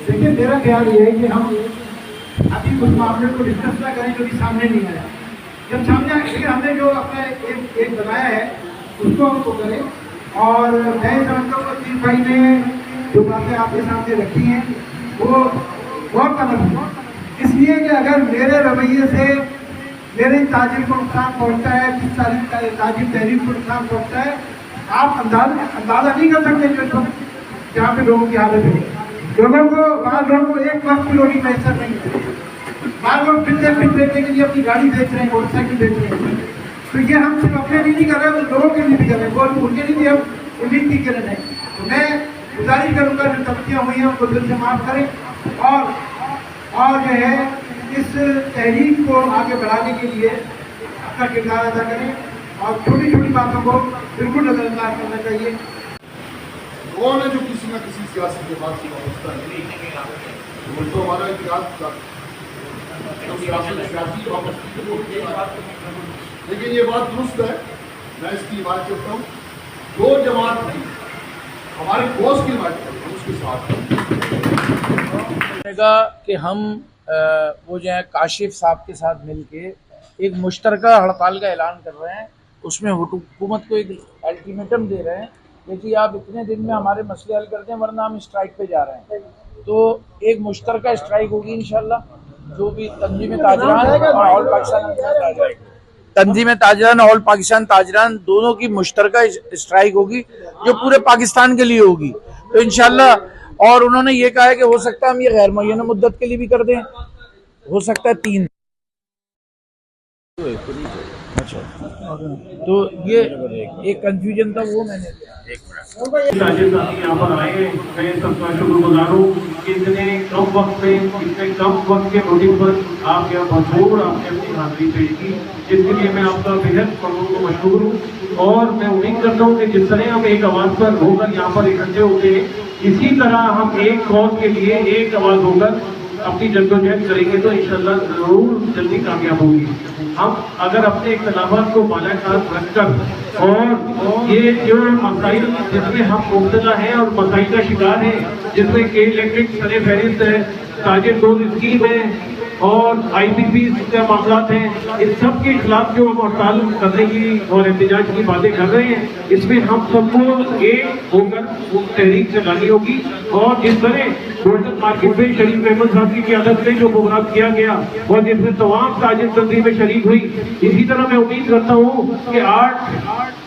देखिए, मेरा ख्याल ये है कि हम अभी उस मामले को डिस्कस ना करें जो भी सामने नहीं आया। जब सामने आए हमने जो अपना एक बनाया है उसको हमको करें। और मैं समझता हूँ कि भाई ने जो बातें आपके सामने रखी हैं वो बहुत गलत है, इसलिए कि अगर मेरे रवैये से मेरे ताजिर को नुकसान पहुँचता है, जिस ताजिर तहरीर को नुकसान पहुँचता है, आप अंदाजा नहीं कर सकते जो जहाँ पे लोगों की हालत है। लोगों को बाहर लोगों को एक वक्त की रोटी मैसर नहीं है। बाहर लोग फिर देखने के लिए अपनी गाड़ी बेच रहे हैं, मोटरसाइकिल बेच रहे हैं। तो ये हम सिर्फ अपने लिए नहीं कर रहे हैं, लोगों के लिए भी कर रहे हैं, वो उनके लिए भी हम उम्मीद नहीं कर रहे हैं। तो मैं गुजारिश करूँगा जो तब्दियाँ हुई हैं उनको दिल से माफ़ करें और जो है इस तहरीक को आगे बढ़ाने के लिए अपना किरदार अदा करें और छोटी छोटी बातों को बिल्कुल नजरअंदाज करना चाहिए। वो ने जो किसी न किसी सियासी के बाद वाबस्ता है वो तो हमारा इतिहास था, लेकिन ये बात दुरुस्त है, मैं इसकी बात करता हूँ। जो जमात नहीं हमारे कोस की बात करता हूँ उसके साथ कि हम वो जो है काशिफ साहब के साथ मिलके एक मुश्तरका हड़ताल का ऐलान कर रहे हैं। उसमें हुकूमत को एक अल्टीमेटम दे रहे हैं, देखिए आप इतने दिन में हमारे मसले हल करते हैं वरना हम स्ट्राइक पे जा रहे हैं। तो एक मुश्तरका स्ट्राइक होगी इंशाल्लाह, जो भी तंजीम ताजरान और ऑल पाकिस्तान तंजीम ताजरान ऑल पाकिस्तान ताजरान दोनों की मुश्तरका स्ट्राइक होगी जो पूरे पाकिस्तान के लिए होगी। तो इंशाल्लाह, और उन्होंने ये कहा है कि हो सकता है हम ये गैर मुअय्यना मुद्दत के लिए भी कर दें, हो सकता है 3। अच्छा, तो ये एक कंफ्यूजन था, वो मैंने ताजिर साहब यहाँ पर आए हैं, मैं सबका शुक्रगुजार हूँ। इतने कम वक्त में इतने कम वक्त के नोटिस पर आप यहाँ भरपूर आपने अपनी हाजिरी पेश की, जिसके लिए मैं आपका बेहद मशहूर हूँ। और मैं उम्मीद करता हूँ कि जिस तरह हम एक आवाज़ पर होकर यहाँ पर इकट्ठे होते हैं, इसी तरह हम एक कौम के लिए एक आवाज़ होकर अपनी जद्दोजहद करेंगे तो इंशाल्लाह जरूर जल्दी कामयाब होगी। हम अगर अपने इख्तिलाफात को बालाखात रखकर और ये जो मसाइल जिसमें हम मुब्तला हैं और मसाइल का शिकार हैं, जिसमें के इलेक्ट्रिक सरे फहरिस्त है, ताजिर दोस्त स्कीम है और IPP के मामला हैं, इस सब के खिलाफ जो हम हड़ताल करने की और एहतजाज की बातें कर रहे हैं, इसमें हम सबको एक होकर तहरीक चलानी होगी। और जिस तरह गोल्डन मार्केट में शरीफ अहमद साहब की क़यादत में जो प्रोग्राम किया गया और जिसमें तमाम ताजिर तंजीमें शरीक हुई, इसी तरह मैं उम्मीद करता हूँ कि 8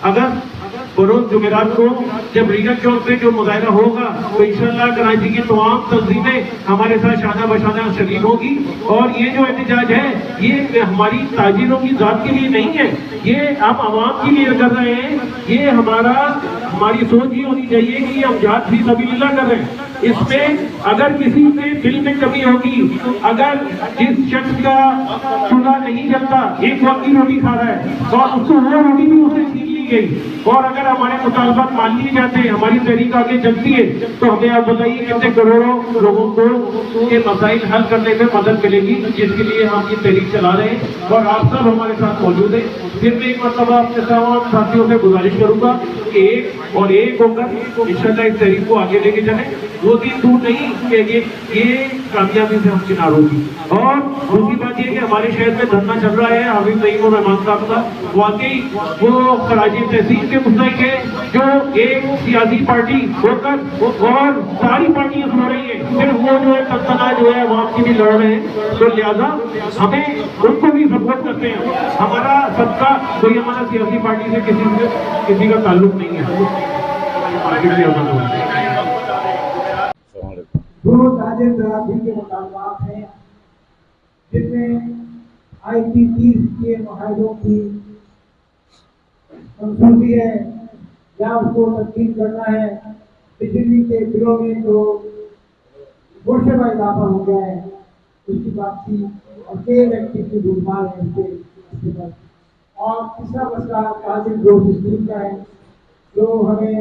अगस्त बरोज़ जुमेरात को जब रीगा चौक पे जो मुजाहरा होगा तो इंशाल्लाह कराची की तमाम तंजीमें हमारे साथ शाना बशाना शरीक होगी। और ये जो एहतजाज है ये हमारी ताजिरों की जात के लिए नहीं है, ये हम आवाम के लिए कर रहे हैं। ये हमारी सोच ये होनी चाहिए कि हम जात फी सबीलिल्लाह कर रहे हैं। इसमें अगर किसी के दिल में कमी होगी, अगर जिस शख्स का चूल्हा नहीं जलता, एक वक्त की रोटी खा रहा है तो उसको वो रोटी भी उसे छीन ली गई, और अगर हमारे मुतालबात मान लिए जाते हैं, हमारी तहरीक आगे चलती है, तो हमें आप बताइए कितने करोड़ों लोगों को ये मसाइल हल करने में मदद मिलेगी, जिसके लिए हम ये तहरीक चला रहे हैं और आप सब हमारे साथ मौजूद हैं। फिर मैं एक मरतबा अपने तमाम साथियों से गुजारिश करूंगा कि एक होकर इंशाल्लाह इस तहरीक को आगे लेके चलें। 2 दिन दूर नहीं कि ये कामयाबी से हम किनार होगी। और दूसरी बात ये कि हमारे शहर में धरना चल रहा है, हाफिज नईम और रहमान साहब का, वाकई वो खराजी तहसील के मुस्तहिक है, जो एक सियासी पार्टी होकर और सारी पार्टियां हो रही है, फिर वो जो है तनतना जो है अवाम की भी लड़ रहे हैं। तो लिहाजा हमें उनको भी सपोर्ट करते हैं। हमारा सबका कोई हमारा सियासी पार्टी से किसी का ताल्लुक नहीं है। दो ताजिर तराजी के मुतालबात हैं, जिनमें IPP के मुआहदों की मंजूरी है या उसको तस्लीम करना है। बिजली के बिलों में जो गोशे का इजाफा हो गया है उसकी वापसी, और के इलेक्ट्रिक की भूलमाल है उसके बाद। और तीसरा मसला ताजिर दोस्त स्कीम का है, जो हमें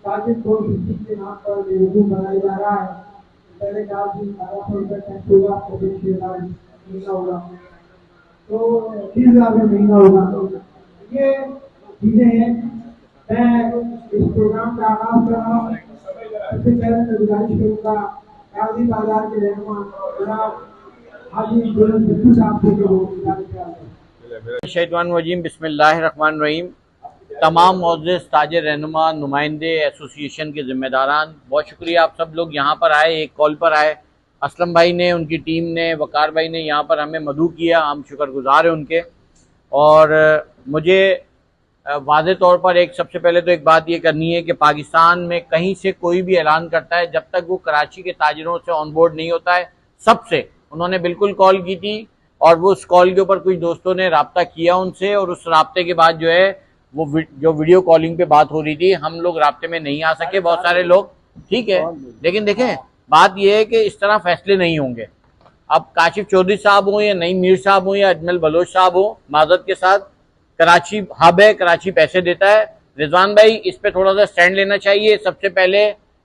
ताजिर दोस्त स्कीम के नाम पर बेवकूफ़ बनाया जा रहा है। पहले कहा कि 1200 रुपये टैक्स होगा, 6,000 महीना होगा, तो 30,000 में महीना होगा। तो ये चीज़ें हैं मैं इस प्रोग्राम का आगाज कर रहा हूँ। सबसे पहले मैं गुजारिश करूँगा काजी बाजार के रहनुमा जनाब हाजी बुलंद भुट्टो साहब से जो गुजारिश कर रहे हैं। शैतानुर्रजीम बिस्मिल्लाहिर्रहमानिर्रहीम। तमाम मोअज़्ज़िज़ ताजिर रहनुमा नुमाइंदे एसोसिएशन के ज़िम्मेदारान, बहुत शुक्रिया आप सब लोग यहाँ पर आए, एक कॉल पर आए। असलम भाई ने, उनकी टीम ने, वकार भाई ने यहाँ पर हमें मदऊ किया, हम शुक्रगुज़ार हैं उनके। और मुझे वाज़े तौर पर सबसे पहले तो एक बात ये करनी है कि पाकिस्तान में कहीं से कोई भी ऐलान करता है, जब तक वो कराची के ताजिरों से ऑन बोर्ड नहीं होता है, सबसे उन्होंने बिल्कुल कॉल की थी और वो उस कॉल के ऊपर कुछ दोस्तों ने राब्ता किया उनसे, और उस राब्ते के बाद जो है वो जो वीडियो कॉलिंग पे बात हो रही थी, हम लोग राब्ते में नहीं आ सके, बहुत सारे लोग, ठीक है। लेकिन देखें, बात यह है कि इस तरह फैसले नहीं होंगे। अब काशिफ चौधरी साहब हो या नईम मीर साहब हो या अजमल बलोच साहब हो, माजरत के साथ कराची हब है, कराची पैसे देता है। रिजवान भाई इस पे थोड़ा सा स्टैंड लेना चाहिए। सबसे पहले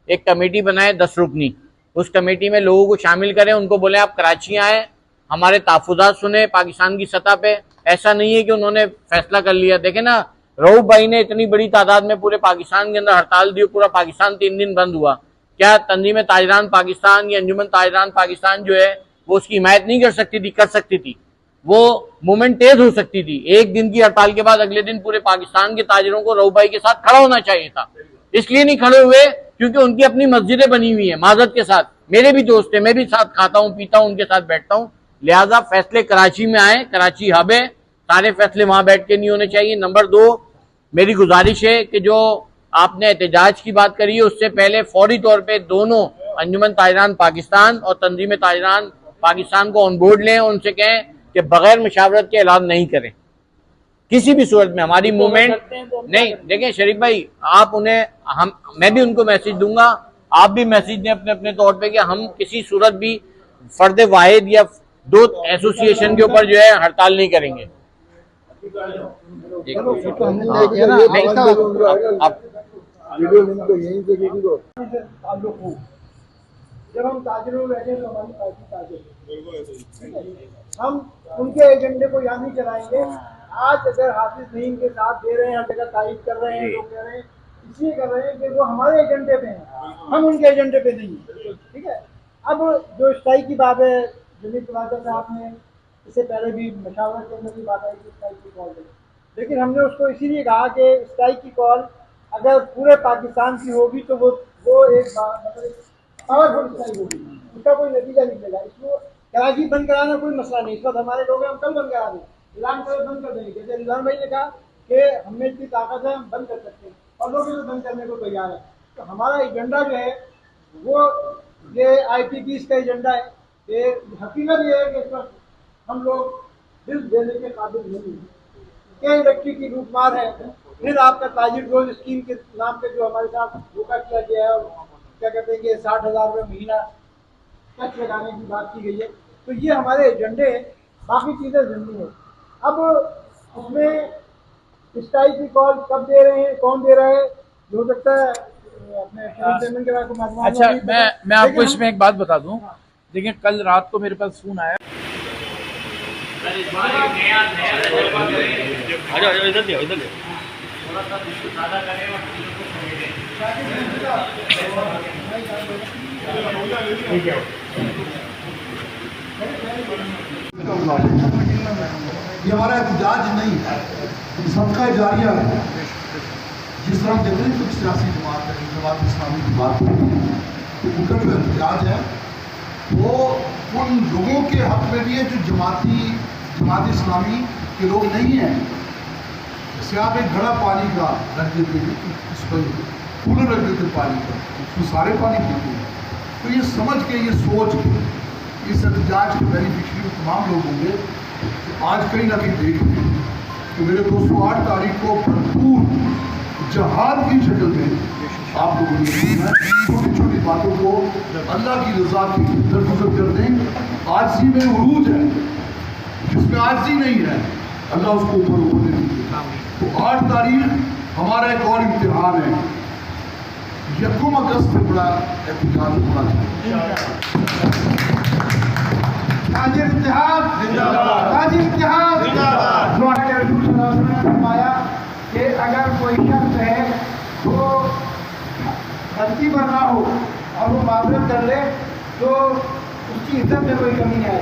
एक कमेटी बनाए 10 रुकनी, उस कमेटी में लोगों को शामिल करें, उनको बोले आप कराची आए, हमारे तहफ़्फ़ुज़ात सुने पाकिस्तान की सतह पे। ऐसा नहीं है कि उन्होंने फैसला कर लिया। देखें ना, रऊफ भाई ने इतनी बड़ी तादाद में पूरे पाकिस्तान के अंदर हड़ताल दी, पूरा पाकिस्तान 3 दिन बंद हुआ। क्या तंजीम ताजरान पाकिस्तान या अंजुमन ताजरान पाकिस्तान जो है वो उसकी हिमायत नहीं कर सकती थी? कर सकती थी, वो मूवमेंट तेज हो सकती थी। एक दिन की हड़ताल के बाद अगले दिन पूरे पाकिस्तान के ताजिरों को रऊफ भाई के साथ खड़ा होना चाहिए था। इसलिए नहीं खड़े हुए क्योंकि उनकी अपनी मस्जिदें बनी हुई हैं। माजरत के साथ मेरे भी दोस्त हैं, मैं भी साथ खाता हूँ पीता हूँ, उनके साथ बैठता हूँ। लिहाजा फैसले कराची में आए, कराची हब है, सारे फैसले वहां बैठ के नहीं होने चाहिए। नंबर 2, मेरी गुजारिश है कि जो आपने एहतजाज की बात करी है, उससे पहले फौरी तौर पे दोनों अंजुमन ताजरान पाकिस्तान और तंजीम ताजरान पाकिस्तान को ऑन बोर्ड लें, उनसे कहें कि बगैर मुशावरत के ऐलान नहीं करें किसी भी सूरत में। हमारी मूवमेंट नहीं, देखें शरीफ भाई, आप उन्हें, मैं भी उनको मैसेज दूंगा, आप भी मैसेज दें अपने अपने तौर पे कि हम किसी सूरत भी फर्द वाहिद या 2 एसोसिएशन के ऊपर जो है हड़ताल नहीं करेंगे। जब हम ताजिरों में बैठे तो हमारी पार्टी ताजिर, हम उनके एजेंडे को यहाँ नहीं चलाएंगे। आज अगर हाफिज नईम के साथ दे रहे हैं, हर जगह तारीफ कर रहे हैं, लोग कह रहे हैं, इसलिए कर रहे हैं कि वो हमारे एजेंडे पे हैं, हम उनके एजेंडे पे नहीं हैं, ठीक है। अब जो स्ट्राइक की बात है, जमील तवाजा साहब ने इससे पहले भी मशावरत के अंदर भी बात आई कि स्ट्राइक की कॉल दी, लेकिन हमने उसको इसीलिए कहा कि स्ट्राइक की कॉल अगर पूरे पाकिस्तान की होगी तो वो एक मतलब पावरफुल स्ट्राइक होगी, उसका कोई नतीजा निकलेगा। इसको कराची बंद कराना कोई मसला नहीं, इस वक्त हमारे लोग हैं, हम कल बंद करा दें, ऐलान करें बंद कर देंगे। जैसे रिजवान भाई ने कहा कि हमें इतनी ताकत है, हम बंद कर सकते हैं, और लोग इसे बंद करने को तैयार है। तो हमारा एजेंडा जो है वो ये IPPs का एजेंडा है। ये हकीकत ये है कि इस वक्त हम लोग दिल देने के काबिल नहीं हैं। क्या इलेक्ट्रिक की लूटमार है, फिर आपका ताजिर रोज स्कीम के नाम पे जो हमारे साथ धोखा किया गया है, और क्या कहते हैं कि 60,000 रुपये महीना टैक्स लगाने की बात की गई है। तो ये हमारे एजेंडे हैं, बाकी चीज़ें ज़रूरी हैं। अब उसमें स्ट्राइक की कॉल कब दे रहे हैं, कौन दे रहा है, हो सकता है अपने के बारे को मालूम। अच्छा, मैं आपको इसमें एक बात बता दूं। देखिए, कल रात को मेरे पास फोन आया, ये हमारा एहतजाज नहीं है, सबका जारिया है। जिस तरह हम देखते हैं कुछ सियासी जमात इस्लामी की बात होती है, तो उनका जो एहतजाज है वो उन लोगों के हक में भी है जो जमात इस्लामी के लोग नहीं हैं। जैसे आप एक घड़ा पानी का रख देते हैं, उस पर कूलर रख देते पानी का, उसमें सारे पानी पीते हैं। तो ये समझ के, ये सोच के, इस एहतजाज के बेनिफिशरी तमाम लोग होंगे तो आज कहीं ना कहीं देख लें कि मेरे दोस्तों 8 तारीख को भरपूर जहाद की शक्ल में आप लोगों ने छोटी छोटी बातों को अल्लाह की रज़ा की दरगुजर कर दें। आजजी में उरूज है, जिसमें आजजी नहीं है अल्लाह उसको ऊपर होने दीजिए। तो 8 तारीख हमारा एक और इम्तिहान है, 1 अगस्त से बड़ा एहतजाज होना चाहिए। ताजिर इत्तेहाद जिंदाबाद, ताजिर इत्तेहाद जिंदाबाद। फरमाया कि अगर कोई शख्स है उसकी इज्जत में कोई कमी नहीं आई।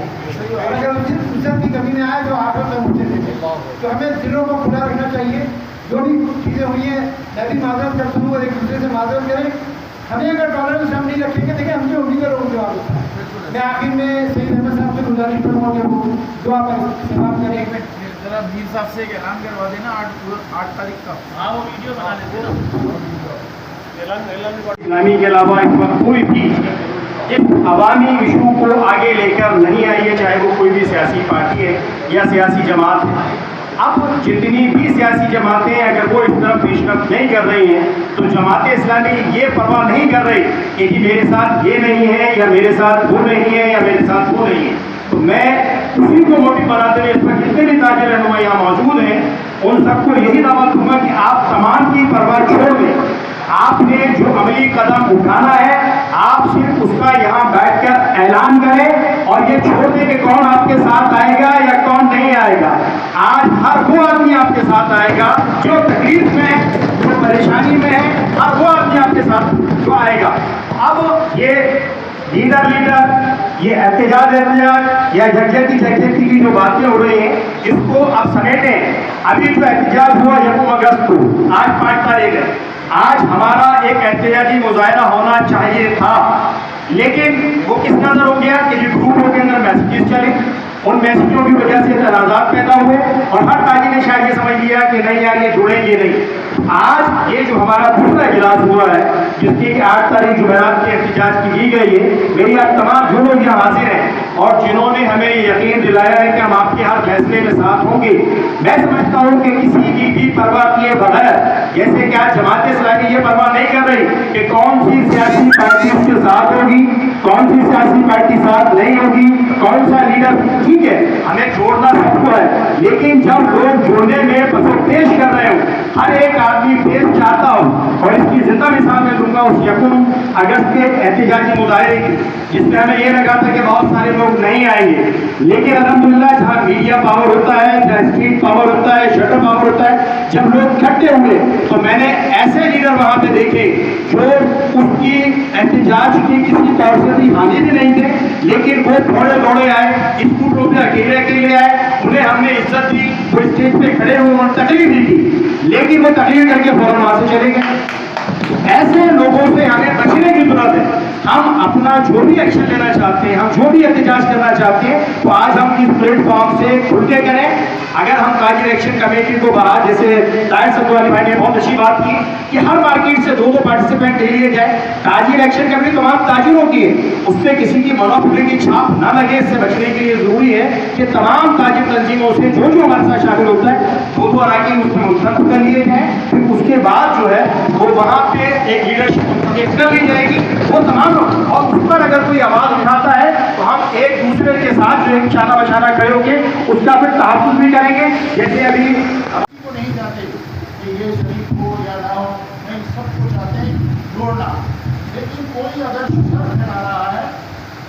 और अगर उस इज्जत की कमी में आए तो आप लोग मुझसे देते। तो हमें दिलों को खुला रखना चाहिए। जो भी चीज़ें हुई हैं मैं भी माजरत करता हूँ और एक दूसरे से माजरत करें। हमें अगर टॉलरेंस हम नहीं रखेंगे, देखिए हमसे उम्मीद करो जवाब होता है। मैं आखिर में सईद अहमद साहब से गुजारिश करूँगा कि वो दुआ पर समाप्त करें। जरा मीर साहब से एक ऐलान करवा देना 8 तारीख का। हाँ वो वीडियो बना लेते ना। इस्लामी के अलावा इस वक्त कोई भी इस अवामी इशू को आगे लेकर नहीं आई है, चाहे वो कोई भी सियासी पार्टी है या सियासी जमात है। अब जितनी भी सियासी जमातें हैं अगर वो इस तरफ पेशरफ नहीं कर रही हैं तो जमात इस्लामी ये परवाह नहीं कर रही कि जी मेरे साथ ये नहीं है या मेरे साथ वो नहीं है या मेरे साथ वो नहीं है। तो मैं उसी को मोटिव बनाते हुए इस पर जितने भी ताजिर रहनुमा यहाँ मौजूद हैं उन सबको यही दावत दूंगा कि आप तमाम की परवाह छोड़ दें। आपने जो अमली कदम उठाना है आप सिर्फ उसका यहाँ बैठकर ऐलान करें और ये छोड़ दें कि कौन आपके साथ आएगा या कौन नहीं आएगा। आज हर वो आदमी आपके साथ आएगा जो तकलीफ में है, जो परेशानी में है, हर वो आदमी आपके साथ जो आएगा। अब ये लीडर ये एहतजाज या झकझकी की जो बातें हो रही हैं इसको आप समेटें। अभी जो एहतजाज हुआ 1 अगस्त को, आज 5 तारीख है, आज हमारा एक एहतजाजी मुजाहरा होना चाहिए था लेकिन वो किस नजर हो गया कि जो ग्रुपों के अंदर मैसेजेस चले उन मैसेजों की वजह से तनाज़ात पैदा हुए और हर ताजी ने शायद ये समझ लिया कि नहीं यार ये जुड़ेंगे नहीं। आज ये जो हमारा दूसरा इजलास हुआ है जिसकी 8 तारीख जुमेरात की एहतजाज की गई है, मेरी आज तमाम जो लोग यहाँ हाजिर हैं और जिन्होंने हमें ये यकीन दिलाया है कि हम आपके हर फैसले में साथ होंगे, मैं समझता हूँ कि किसी की भी परवाह किए बगैर, जैसे कि आज जमात इस्लामी ये परवाह नहीं कर रही कि कौन सी सियासी पार्टी उसके साथ होगी, कौन सी सियासी पार्टी साथ नहीं होगी, कौन सा लीडर, ठीक है हमें जोड़ना सबको है लेकिन जब लोग जोड़ने में पसंद पेश कर रहे हो, हर एक आदमी पेश चाहता हो और इसकी जिंदा मिसाल में दूंगा उस 1 अगस्त के एहतजाजी मुजाहरे की जिसमें हमें ये लगा था कि बहुत सारे लोग नहीं आएंगे लेकिन अल्हम्दुलिल्लाह जहाँ मीडिया पावर होता है, जहाँ स्ट्रीट पावर होता है, शटर पावर होता है, जब लोग इकट्ठे हुए तो मैंने ऐसे लीडर वहां पे देखे जो उसकी एहतजाज की किसी तौर से भी हानि भी नहीं थे लेकिन वो दौड़े दौड़े आए, स्कूटरों पे अकेले अकेले आए, उन्हें हमने इज्जत दी, वो स्टेज पे खड़े हुए उन्होंने तकलीफ दी थी लेकिन वो तकलीफ करके फौरन वहां से चले गए। ऐसे लोगों से हमें बचने की जरूरत है। हम अपना जो भी एक्शन लेना चाहते हैं, हम जो भी एहतजाज करना चाहते हैं तो आज हम इस प्लेटफॉर्म से खुल के करें। अगर हम ताजिर एक्शन कमेटी को बाहर, जैसे ताहिर सब्ज़वाली भाई ने बहुत अच्छी बात की कि हर मार्केट से 2-2 पार्टिसिपेंट ले लिए जाए, ताजिर एक्शन कमेटी तमाम ताजिरों की है, उससे किसी की मोनोपोली की छाप ना लगे। इससे बचने के लिए जरूरी है कि तमाम ताजिर तंजीमों से जो जो हमारे साथ शामिल होता है 2-2 अराकीन उसमें मुंतखब कर लिए जाए, फिर उसके बाद जो है वो वहाँ पे एक लीडरशिप कर ली जाएगी, वो तमाम लोग, और उस पर अगर कोई आवाज़ उठाता है तो हम एक दूसरे के साथ जो है निशाना बशाना खड़े होकर उसका फिर तहफ़्फ़ुज़ भी करेंगे। जैसे अभी को नहीं चाहते कि ये शरीफ हो या ना हो, नहीं सबको चाहते हैं जोड़ना, लेकिन कोई अगर शर्त बना रहा है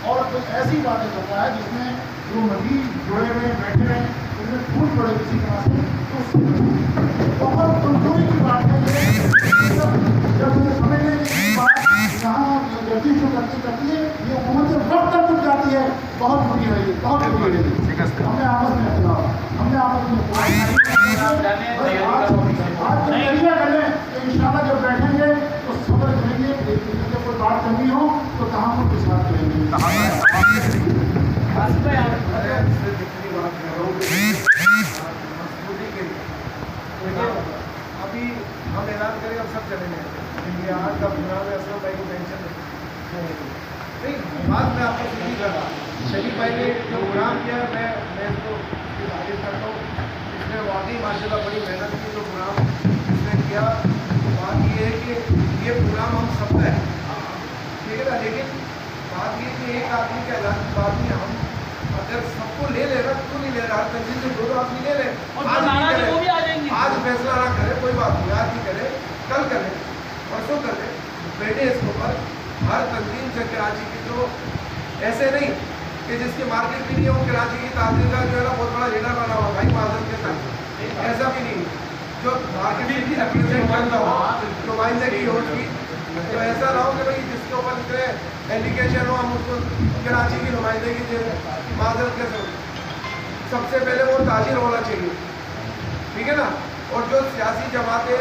और कुछ ऐसी बातें करता है जिसमें जो मजीद जुड़े हुए बैठे हुए उसमें फूट पड़े किसी तरह से, तो बहुत कमजोरी की बात है ये। जब ये समझने की बात यहाँ गलती जो करती है ये हुकूमत से वक्त तक टूट जाती है, बहुत बुरी है ये, बहुत बुरी है। हमने आपस में आज तैयारियाँ कर लें तो इंशाल्लाह जब बैठेंगे तो सब्र करेंगे, एक दूसरे से कोई बात करनी हो तो तहम्मुल के साथ करेंगे। अभी हम ऐलान करें अब सब चले जाएंगे, आज का प्रोग्राम है, असलम भाई को टेंशन नहीं, बात मैं आपको सीधी कर रहा। शरीफ भाई ने जो प्रोग्राम किया मैं इसको तारीफ करता हूँ, इसने वाकई माशाल्लाह बड़ी मेहनत की जो प्रोग्राम इसने किया। बात ये है कि ये प्रोग्राम हम सबका है, ठीक है ना, लेकिन बात ये कि एक आदमी के ऐलान की बात नहीं, हम अगर सबको ले रहा क्यों नहीं ले रहा, हर तंजीम से 2 आदमी ले रहे, आज फैसला ना करे कोई बात नहीं, आज नहीं करे कल कर ले, परसों कर ले, बैठे इसके ऊपर हर तंजीम से कराची की, तो ऐसे नहीं कि जिसकी मार्केट भी नहीं हो कराची की ताजीर का जो है ना बहुत बड़ा लीडर बना हुआ भाई माजम के साथ, ऐसा भी नहीं, जो मार्केट भी रिप्रेजेंट करता हो, नुमाइंदगी हो उसकी, तो ऐसा ना हो कि भाई जिसके ऊपर इतने इंडिकेशन हो हम उसको कराची की नुमाइंदगी दे रहे हैं, माजरत कैसे हो? सबसे पहले वो ताजिर होना चाहिए, ठीक है ना। और जो सियासी जमातें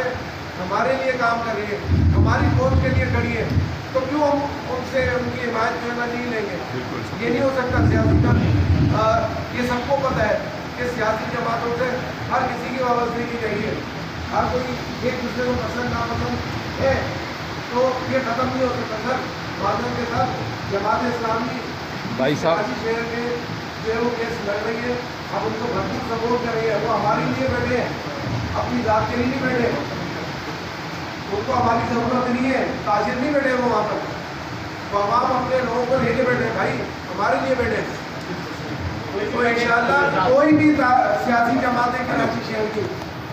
हमारे लिए काम कर रही है, हमारी वोट के लिए खड़ी है, तो क्यों हम उनसे उनकी हिमायत जो है ना नहीं लेंगे? ये नहीं हो सकता। सियासी का ये सबको पता है कि सियासी जमातों से हर किसी की वाबस्तगी रही है, हर कोई एक दूसरे को पसंद नापसंद है, तो ये ख़त्म नहीं हो सकता सर। मादर के साथ जमात इस्लामी भाई साहब कराची शहर के जो है वो केस लड़ रही है, अब उनको भरपूर सपोर्ट कर रही है। वो हमारे लिए बैठे हैं, अपनी ज़ात के लिए नहीं बैठे, उनको हमारी ज़रूरत नहीं है, ताजिर नहीं बैठे वो वहाँ पर। तो आवाम अपने लोगों को लेके बैठे, भाई हमारे लिए बैठे। तो इंशाअल्लाह कोई भी सियासी जमातें कराची शहर की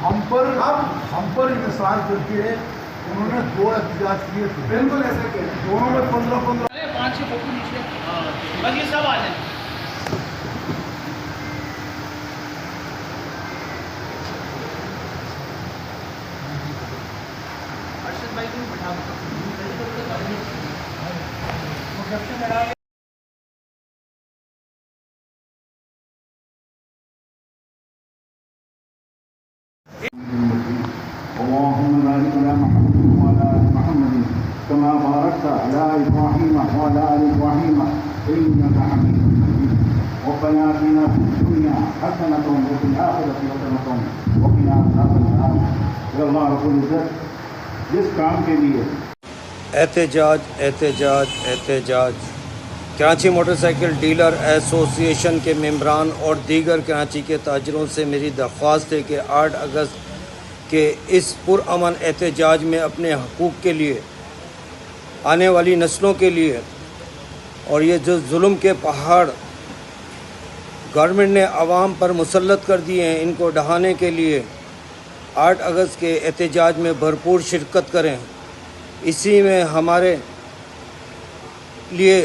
हम पर इंतजार करके उन्होंने 2 एहतजाज किए थे, बिल्कुल ऐसा किया। दोनों में 15-15 5 6 फोटो नीचे बस ये सब आ जाए। अर्शद भाई को बैठा दो। اللهم بارك على محمد وعلى ال محمد كما باركت على ابراهيم وعلى ال ابراهيم انك حميد مجيد. ربنا اتنا في الدنيا حسنه وفي الاخره حسنه وقنا عذاب النار. اللہ رب العزت جس کام کے لیے احتجاج احتجاج احتجاج کراچی موٹر سائیکل ڈیلر ایسوسی ایشن کے ممبران اور دیگر کراچی کے تاجروں سے میری درخواست ہے کہ 8 اگست کے اس پرامن احتجاج میں اپنے حقوق کے لیے، آنے والی نسلوں کے لیے، اور یہ جو ظلم کے پہاڑ گورنمنٹ نے عوام پر مسلط کر دیے ہیں، ان کو ڈھانے کے لیے 8 اگست کے احتجاج میں بھرپور شرکت کریں۔ اسی میں ہمارے لیے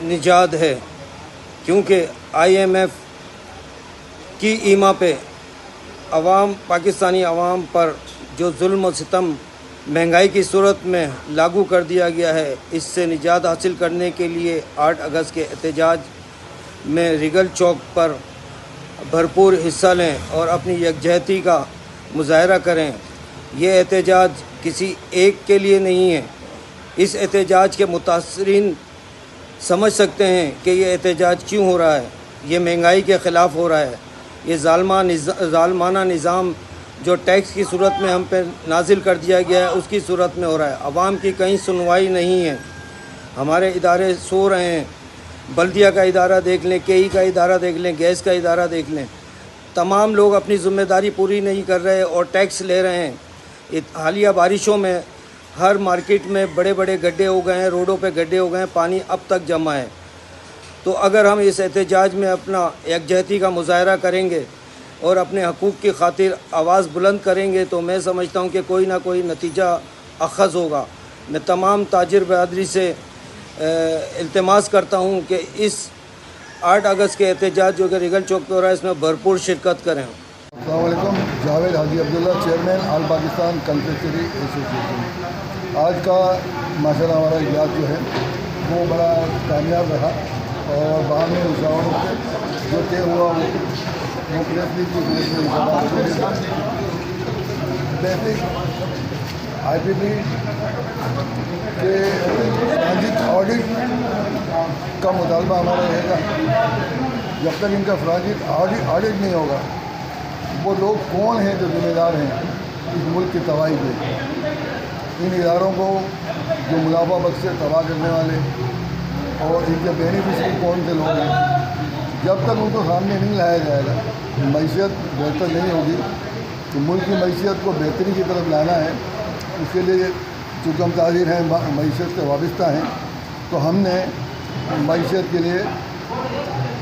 نجات ہے، کیونکہ IMF کی ایما پہ پاکستانی عوام پر جو ظلم و ستم مہنگائی کی صورت میں لاگو کر دیا گیا ہے، اس سے نجات حاصل کرنے کے لیے 8 اگست کے احتجاج میں ریگل چوک پر بھرپور حصہ لیں اور اپنی یکجہتی کا مظاہرہ کریں۔ یہ احتجاج کسی ایک کے لیے نہیں ہے۔ اس احتجاج کے متاثرین سمجھ سکتے ہیں کہ یہ احتجاج کیوں ہو رہا ہے۔ یہ مہنگائی کے خلاف ہو رہا ہے، یہ ظالمانہ نظام جو ٹیکس کی صورت میں ہم پہ نازل کر دیا گیا ہے، اس کی صورت میں ہو رہا ہے۔ عوام کی کہیں سنوائی نہیں ہے، ہمارے ادارے سو رہے ہیں۔ بلدیہ کا ادارہ دیکھ لیں، KE کا ادارہ دیکھ لیں، گیس کا ادارہ دیکھ لیں، تمام لوگ اپنی ذمہ داری پوری نہیں کر رہے اور ٹیکس لے رہے ہیں۔ حالیہ بارشوں میں ہر مارکیٹ میں بڑے بڑے گڈھے ہو گئے ہیں، روڈوں پہ گڈھے ہو گئے ہیں، پانی اب تک جمع ہے۔ تو اگر ہم اس احتجاج میں اپنا یکجہتی کا مظاہرہ کریں گے اور اپنے حقوق کی خاطر آواز بلند کریں گے تو میں سمجھتا ہوں کہ کوئی نہ کوئی نتیجہ اخذ ہوگا۔ میں تمام تاجر برادری سے التماس کرتا ہوں کہ اس 8 اگست کے احتجاج جو کہ ریگل چوک پہ ہو رہا ہے، اس میں بھرپور شرکت کریں۔ السلام علیکم، جاوید حاجی عبداللہ، چیئرمین آل پاکستان کنفیکشنری ایسوسی ایشن۔ آج کا ماشاء اللہ ہمارا اجلاس جو ہے وہ بڑا کامیاب رہا اور باہمی مشاوروں سے جو طے ہوا وہ بیسک IPP کے فرانجک آڈٹ کا مطالبہ ہمارا رہے گا۔ جب تک ان کا فرانجک آڈٹ نہیں ہوگا، وہ لوگ کون ہیں جو ذمہ دار ہیں اس ملک کی تباہی پہ، ان اداروں کو جو منافع بخش سے تباہ کرنے والے اور ان کے بینیفیشری کون سے لوگ ہیں، جب تک ان کو سامنے نہیں لایا جائے گا معیشت بہتر نہیں ہوگی۔ تو ملک کی معیشت کو بہتری کی طرف لانا ہے، اس کے لیے چونکہ ہم تاجر ہیں، معیشت سے وابستہ ہیں، تو ہم نے معیشت کے لیے،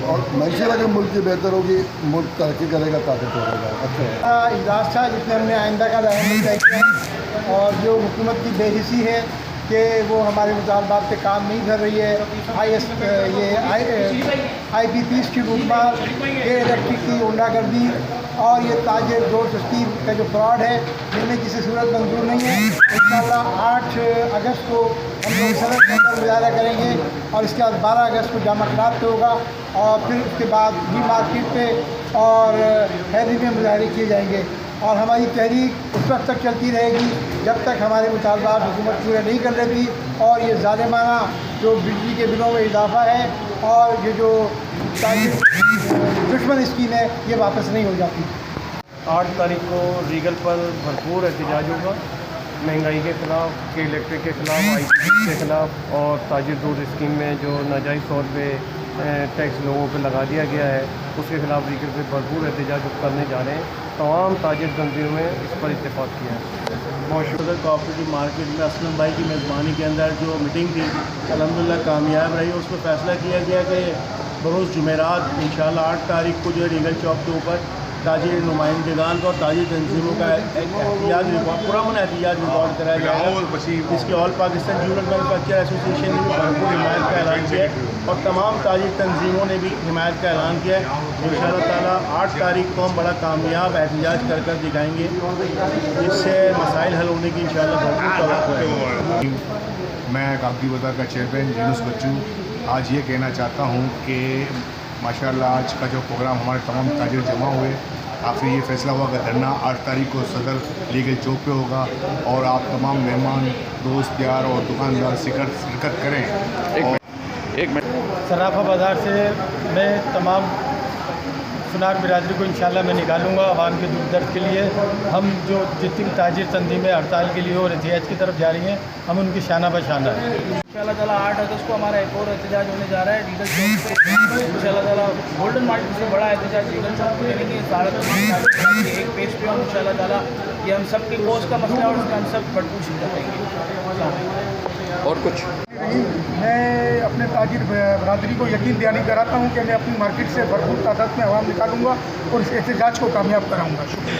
اور معیشت اگر ملک کی بہتر ہوگی ملک ترقی کرے گا، طاقتور ہوگا۔ اچھا اجلاس تھا جس میں ہم نے آئندہ کا دائمی طے کیا اور جو حکومت کی بے حسی ہے کہ وہ ہمارے مطالبات پہ کام نہیں کر رہی ہے۔ IPPs کی رودمار، الیکٹرک کی गुमराह गर्दी और ये ताजिर डोर स्कीम का जो फ्रॉड है, जिनमें किसी सूरत मंजूर नहीं है। इंशाअल्लाह 8 अगस्त को हम लोग सड़क पर मुजाहरा करेंगे और इसके बाद 12 अगस्त को जामा क्लास पे होगा और फिर उसके बाद डी मार्केट पे और हैदरी में मुजाहरे किए जाएंगे। और हमारी तहरीक उस वक्त तक चलती रहेगी जब तक हमारे मुतालबात हुकूमत पूरे नहीं कर लेती और ये ज़ालिमाना जो बिजली के बिलों में इजाफा है और ये जो दुश्मन स्कीम है ये वापस नहीं हो जाती। 8 तारीख को रीगल पर भरपूर एहतजाज होगा, महंगाई के ख़िलाफ़, के इलेक्ट्रिक के ख़िलाफ़, IPC के ख़िलाफ़ और ताजिर दूध स्कीम में जो नाजायज़ तौर पे टैक्स लोगों पे लगा दिया गया है उसके ख़िलाफ़ रीगल पे भरपूर एहतजाज करने जा रहे हैं। तमाम ताजिर तंजीमों में इस पर इत्तेफाक किया है। मौजूदा कोऑपरेटिव मार्केट में असलम भाई की मेज़बानी के अंदर जो मीटिंग थी अल्हम्दुलिल्लाह कामयाब रही। उसमें फ़ैसला किया गया कि बरोज़ जुमेरात इंशाअल्लाह 8 तारीख को जो है रीगल चौक के ऊपर ताजिर नुमाइंदगान को और ताजिर तंजीमों का एक एहतियात रिकॉर्ड पुरअमन एहतियात रिकॉर्ड कराया जाएगा। इसके all Pakistan jeweller manufacture association ने भी भरपूर हिमायत का ऐलान किया है और तमाम ताजिर तंजीमों ने भी हिमायत का ऐलान किया है। इंशाअल्लाह ताला 8 तारीख को हम बड़ा कामयाब एहतिजाज कर दिखाएंगे, जिससे मसाइल हल होने की इंशाअल्लाह भरपूर तवक्को है। मैं कागदी बाज़ार का चेयरमैन यूनुस बच्चू आज ये कहना चाहता हूँ कि माशाल्लाह आज का जो प्रोग्राम हमारे तमाम ताजिर जमा हुए, आखिर ये फैसला हुआ कि धरना 8 तारीख को सदर लीगल चौक पे होगा और आप तमाम मेहमान, दोस्त यार और दुकानदार शिरकत करें। एक मिनट सराफा बाज़ार से मैं तमाम सुनार बिरादरी को इंशाल्लाह मैं निकालूंगा आवाम के दुख दर्द के लिए। हम जो जितनी भी ताजिर तंजीमें हड़ताल के लिए और एहतिजाज की तरफ जा रही हैं, हम उनकी शाना बशाना है। इंशाअल्लाह ताला 8 अगस्त को हमारा एक और एहतजाज होने जा रहा है रीगल चौक पे। इंशाअल्लाह ताला गोल्डन मार्केट से बड़ा एहतजाज रीगल चौक पे करेंगे। सारा एक पेज पे हम इंशाअल्लाह ताला ये हम सब की कोस का मसला और उसमें हम सब भरपूर शिरकत करेंगे। और कुछ मैं अपने ताजिर बरादरी को यकीन दिलानी कराता हूँ कि मैं अपनी मार्केट से भरपूर तादाद में आवाम निकालूंगा और इस एहतजाज को कामयाब कराऊंगा। शुक्रिया।